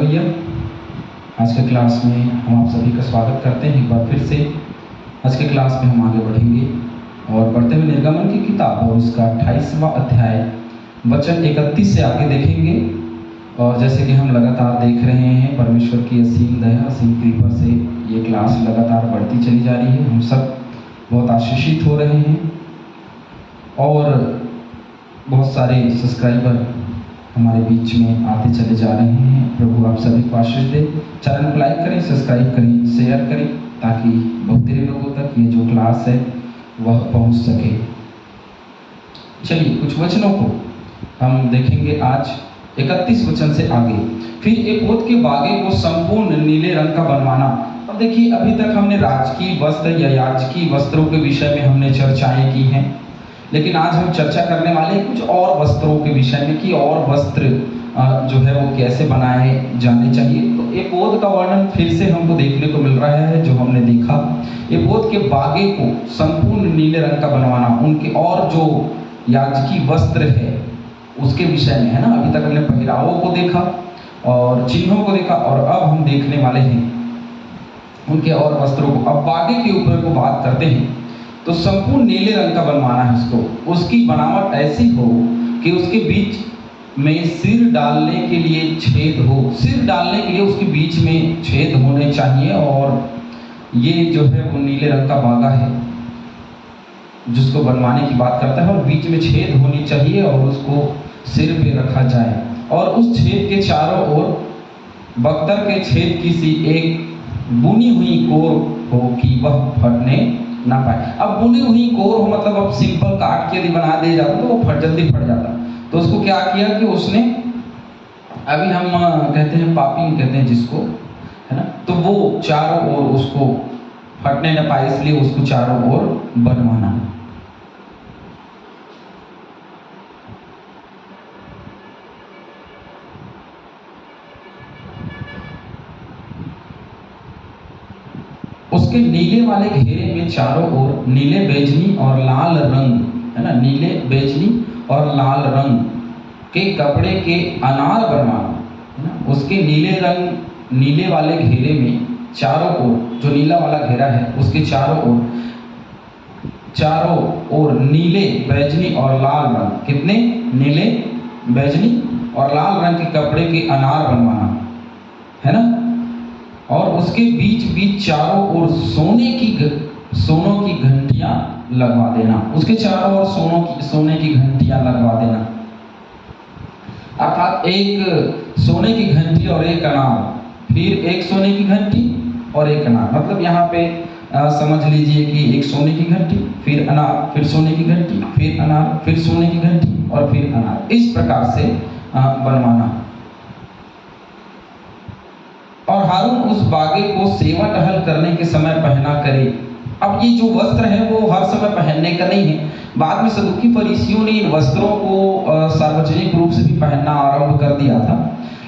Hallelujah. आज के class में हम आप सभी का स्वागत करते हैं एक बार फिर से। आज के क्लास में हम आगे बढ़ेंगे और बढ़ते हुए निर्गमन की किताब और उसका 28वां अध्याय वचन 31 से आगे देखेंगे। और जैसे कि हम लगातार देख रहे हैं, परमेश्वर की असीम दया असीम कृपा से ये क्लास लगातार बढ़ती चली जा रही है। हम सब बहुत आशीषित हो रहे हैं और बहुत सारे सब्सक्राइबर हमारे बीच में आते चले जा रहे हैं। प्रभु आप सभी को आशीष दे। चैनल को लाइक करें, सब्सक्राइब करें, शेयर करें, ताकि बहुत सारे लोगों तक ये जो क्लास है वह पहुंच सके। चलिए कुछ वचनों को हम देखेंगे आज 31 वचन से आगे। फिर एपोद के बागे को संपूर्ण नीले रंग का बनवाना। अब देखिए, अभी तक हमने राजकीय वस्त्र या याजकीय वस्त्रों के विषय में हमने चर्चाएं की हैं, लेकिन आज हम चर्चा करने वाले कुछ और वस्त्रों के विषय में कि और वस्त्र जो है वो कैसे बनाए जाने चाहिए। तो एपोद का वर्णन फिर से हमको देखने को मिल रहा है जो हमने देखा। एपोद के बागे को संपूर्ण नीले रंग का बनवाना, उनके और जो याजकीय वस्त्र है उसके विषय में है ना। अभी तक हमने पहरावों को देखा और चिन्हों को देखा और अब हम देखने वाले हैं उनके और वस्त्रों को। अब बागे के ऊपर को बात करते हैं तो संपूर्ण नीले रंग का बनवाना है उसको। उसकी बनावट ऐसी हो कि उसके बीच में सिर डालने के लिए छेद हो। सिर डालने के लिए उसके बीच में छेद होने चाहिए। और ये जो है वो नीले रंग का बागा है जिसको बनवाने की बात करता है, और बीच में छेद होनी चाहिए और उसको सिर पे रखा जाए। और उस छेद के चारों ओर बख्तर के छेद की सी एक बुनी हुई कोर हो कि वह फटने ना पाए। अब बुनी हुई कोर हो मतलब अब सिंपल काट के यदि बना दिया जाता तो वो जल्दी फट जाता। तो उसको क्या किया कि उसने, अभी हम कहते हैं पापिंग कहते हैं जिसको, है ना, तो वो चारों ओर उसको फटने न पाए, इसलिए उसको चारों ओर बनवाना। उसके नीले वाले घेरे में चारों ओर नीले बेजनी और लाल रंग, है ना, नीले बेजनी और लाल रंग के कपड़े के अनार बनवाना, है ना। उसके नीले वाले घेरे में चारों ओर, जो नीला वाला घेरा है उसके चारों ओर नीले बैजनी और लाल रंग, कितने नीले बैजनी और लाल रंग के कपड़े के अनार बनवाना, है ना। और उसके बीच बीच चारों ओर सोनों की घंटियां लगवा देना। उसके चारों ओर सोने की घंटियां लगवा देना, अर्थात एक सोने की घंटी और एक अनार, फिर एक सोने की घंटी और एक अनार। मतलब यहाँ पे समझ लीजिए कि एक सोने की घंटी, फिर अनार, फिर सोने की घंटी, फिर अनार, फिर सोने की घंटी और फिर अनार, इस प्रकार से बनवाना। और हारून उस बागे को सेवा टहल करने के समय पहना करे। अब ये जो वस्त्र है वो हर समय पहनने का नहीं है। बाद में सदूकी फरीसियों ने इन वस्त्रों को सार्वजनिक रूप से भी पहनना आरंभ कर दिया था,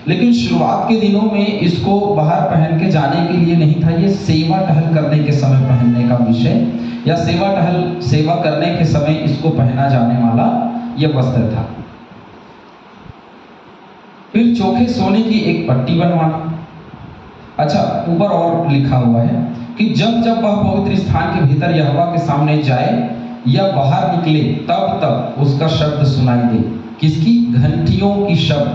लेकिन शुरुआत के दिनों में इसको बाहर पहन के जाने के लिए नहीं था। ये सेवा टहल करने के समय पहनने का विषय, या सेवा करने के समय इसको पहना जाने वाला यह वस्त्र था। फिर चोखे सोने की एक पट्टी बनवाना। अच्छा, ऊपर और लिखा हुआ है कि जब जब वह पवित्र स्थान के भीतर यहोवा के सामने जाए या बाहर निकले तब तब उसका शब्द सुनाई दे। किसकी? घंटियों की शब्द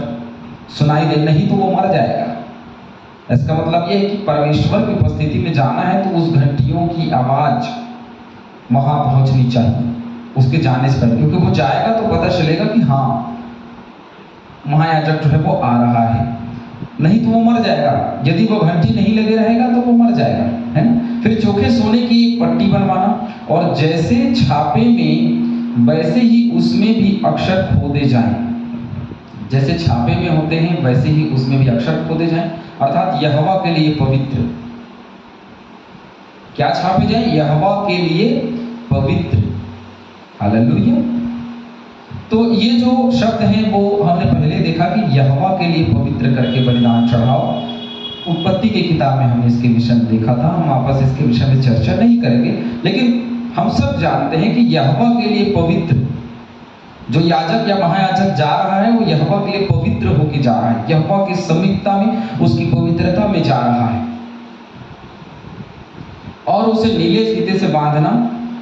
सुनाई दे, नहीं तो वो मर जाएगा। इसका मतलब यह है कि परमेश्वर की उपस्थिति में जाना है तो उस घंटियों की आवाज वहां पहुंचनी चाहिए उसके जाने से पहले, क्योंकि वो जाएगा तो पता चलेगा कि हाँ महायाजक जो है वो आ रहा है, नहीं तो वो मर जाएगा। यदि वो घंटी नहीं लगे रहेगा तो वो मर जाएगा, है ना। फिर चोखे सोने की एक पट्टी बनवाना, और जैसे छापे में वैसे ही उसमें भी अक्षर खोदे जाएं। जैसे छापे में होते हैं वैसे ही उसमें भी अक्षर खोदे जाएं, अर्थात यहोवा के लिए पवित्र। क्या छापे जाएं? यहोवा के लिए पवित्र। हालेलुया। तो ये जो शब्द हैं वो हमने पहले देखा कि यहोवा के लिए पवित्र करके बलिदान चढ़ाओ। उत्पत्ति की किताब में हमने इसके विषय में देखा था। हम वापस इसके विषय में चर्चा नहीं करेंगे, लेकिन हम सब जानते हैं कि यहोवा के लिए पवित्र, जो याजक या महायाजक जा रहा है वो यहोवा के लिए पवित्र होकर जा रहा है। यहोवा की समीपता में, उसकी उसे नीले फीते से बांधना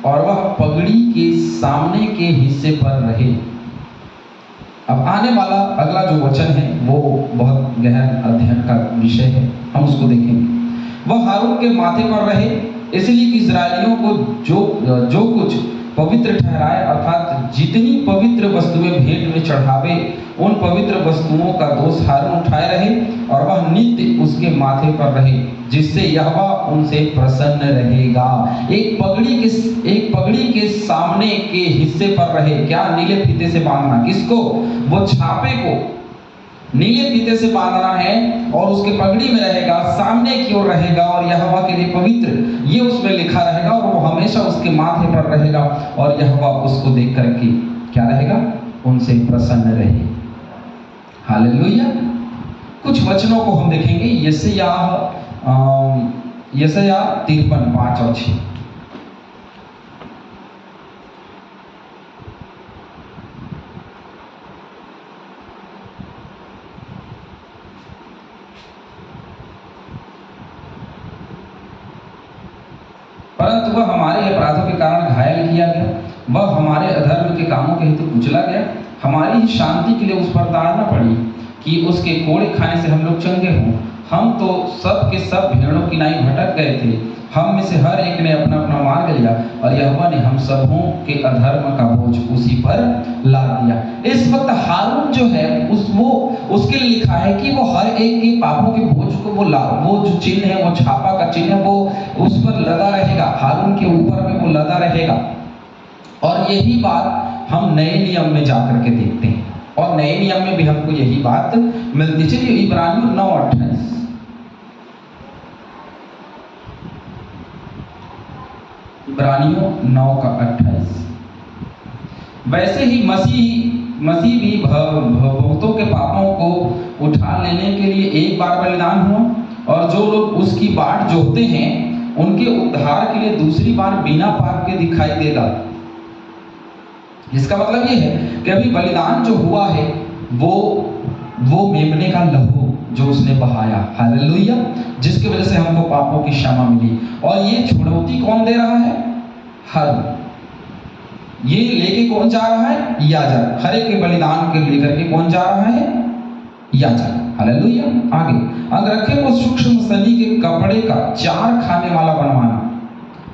और वह पगड़ी के सामने के हिस्से पर रहे। अब आने वाला अगला जो वचन है वो बहुत गहन अध्ययन का विषय है, हम उसको देखेंगे। वह हारून के माथे पर रहे, इसलिए कि इस्राएलियों को जो कुछ पवित्र ठहराए, अर्थात जितनी पवित्र वस्तुएं भेंट में चढ़ावे, उन पवित्र वस्तुओं का दोष हारून उठाए रहे और वह नित्य उसके माथे पर रहे, जिससे यहोवा उनसे प्रसन्न रहेगा। एक पगड़ी के सामने के हिस्से पर रहे, क्या? नीले फीते से बांधना। किसको? वो छापे को नीले फीते से बांधना है और उसके पगड़ी में रहेगा, सामने की ओर रहेगा और यहोवा के लिए पवित्र, ये उसमें लिखा रहेगा और वो हमेशा उसके माथे पर रहेगा और यहोवा उसको देख करके क्या रहेगा? उनसे प्रसन्न रहे। हालेलुया। कुछ वचनों को हम देखेंगे, यशायाह 53 5 और 6। परंतु वह हमारे अपराधों के कारण घायल किया गया, वह हमारे अधर्म के कामों के हेतु कुचला गया, हमारी ही शांति के लिए उस पर ताड़ना पड़ी कि उसके कोड़े खाने से हम लोग चंगे हों। हम तो सब के सब भेड़ों की नाई भटक गए थे, हम में से हर एक ने अपना अपना मार्ग लिया और यहोवा ने हम सबों के अधर्म का बोझ उसी पर लाद दिया। इस वक्त हारून जो है उसके लिए लिखा है कि वो हर एक के पापों के बोझ को वो जो चिन्ह है, वो छापा का चिन्ह है, वो उस पर लदा रहेगा, हारून के ऊपर में वो लदा रहेगा। और यही बात हम नए नियम में जाकर के देखते हैं और नए नियम में भी हमको यही बात मिलती। चलिए इब्रानियों 9:28। इब्रानियों 9:28। वैसे ही मसीह भी बहुतों के पापों को उठा लेने के लिए एक बार बलिदान हुआ और जो लोग उसकी बाट जोहते हैं उनके उद्धार के लिए दूसरी बार बिना पाप के दिखाई देगा। इसका मतलब ये है कि अभी बलिदान जो हुआ है वो मेमने का लहू जो उसने बहाया, हालेलुया, जिसकी वजह से हमको पापों की क्षमा मिली। और ये छुड़ौती कौन दे रहा है? हारून। ये लेके कौन जा रहा है? याजक। हर एक के बलिदान के लेकर के कौन जा रहा है? याजक। हालेलुया। आगे, अंगरखे को सूक्ष्म सनी के कपड़े का 4 खाने वाला बनवाना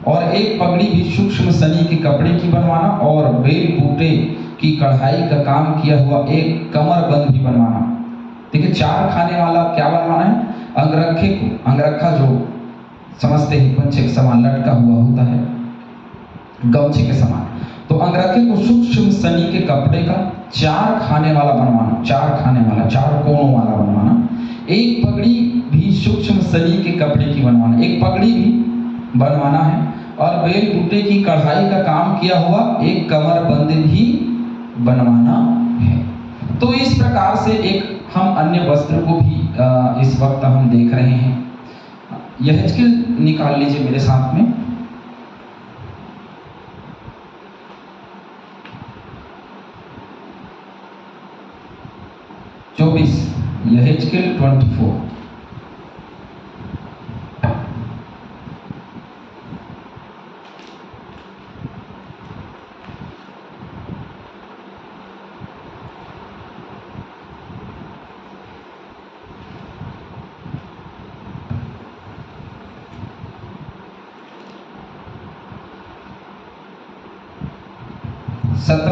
और एक पगड़ी भी सूक्ष्म सनी के कपड़े की बनवाना और बेल बूटे की कढ़ाई का काम किया हुआ एक कमरबंद भी बनवाना। देखिए, 4 खाने वाला क्या बनवाना है? अंगरखे को, अंगरखा जो समझते हैं पंचे के समान लटका हुआ होता है, गमछे के समान, तो अंगरखे को सूक्ष्म सनी के कपड़े का 4 खाने वाला बनवाना, 4 खाने वाला, 4 कोनों वाला बनवाना। एक पगड़ी भी सूक्ष्म सनी के कपड़े की बनवाना, एक पगड़ी भी बनवाना है और बेल बूटे की कढ़ाई का काम किया हुआ एक कमरबंद भी बनवाना है। तो इस प्रकार से एक हम अन्य वस्त्र को भी इस वक्त हम देख रहे हैं। यहेजकेल निकाल लीजिए मेरे साथ में। यहेजकेल 24।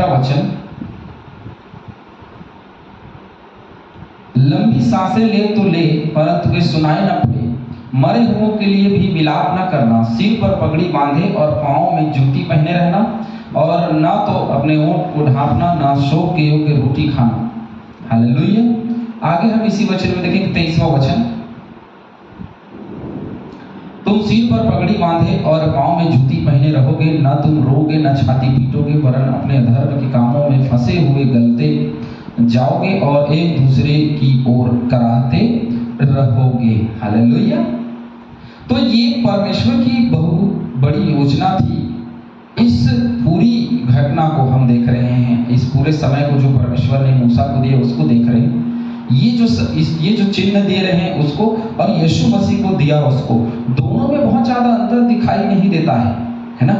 वचन, लंबी सांसें ले तो ले परंतु वे सुनाई न पड़े, मरे हुओं के लिए भी मिलाप न करना, सिर पर पगड़ी बांधे और पांवों में जूती पहने रहना और न तो अपने ओंठ को ढांपना, न शोक के योग्य रोटी खाना। हालेलुया। आगे हम इसी वचन में देखेंगे 23वां वचन, तुम सिर पर पगड़ी बांधे और पांव में जूती पहने रहोगे, न तुम रोगे न छाती पीटोगे, वरन अपने अधर्म के कामों में फंसे हुए गलते जाओगे और एक दूसरे की ओर कराते रहोगे। हालेलुया। तो ये परमेश्वर की बहुत बड़ी योजना थी। इस पूरी घटना को हम देख रहे हैं, इस पूरे समय को जो परमेश्वर ने मूसा को दिया उसको देख रहे हैं। ये जो चिन्ह दे रहे हैं उसको और यीशु मसीह को दिया उसको, दोनों में बहुत ज़्यादा अंतर दिखाई नहीं देता है ना।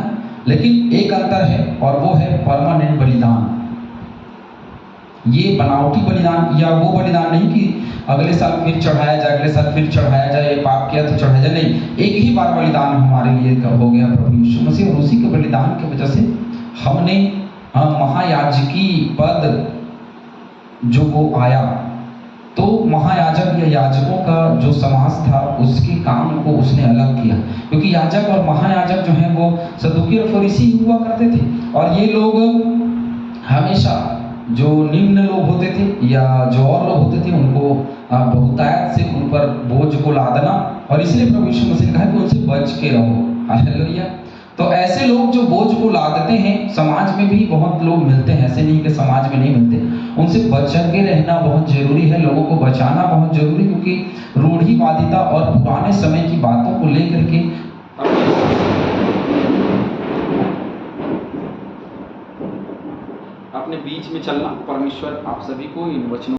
लेकिन एक अंतर है और वो है परमानेंट बलिदान। ये बनावटी बलिदान या वो बलिदान नहीं कि अगले साल फिर चढ़ाया जाए, अगले साल फिर चढ़ाया जाए, ये पाप किया तो चढ़ाया जाए, नहीं, एक ही बार बलिदान हमारे लिए हो गया प्रभु यीशु मसीह, और उसी के बलिदान की वजह से हमने महायाजकी पद जो वो आया, तो महायाजक या याजकों का जो समाज था उसके काम को उसने अलग किया, क्योंकि याजक और महायाजक जो है वो सदूकी और फरीसी हुआ करते थे, और ये लोग हमेशा जो निम्न लोग होते थे या जो और लोग होते थे उनको बहुतायत से उन पर बोझ को लादना, और इसलिए प्रभु यीशु मसीह ने कहा कि उनसे बच के रहो। हालेलुया। तो ऐसे लोग जो बोझ को लादते हैं, समाज में भी बहुत लोग मिलते हैं, ऐसे नहीं कि समाज में नहीं मिलते, उनसे बच के रहना बहुत जरूरी है, लोगों को बचाना बहुत जरूरी, क्योंकि रूढ़िवादिता और पुराने समय की बातों को लेकर के अपने बीच में चलना। परमेश्वर आप सभी को इन वचनों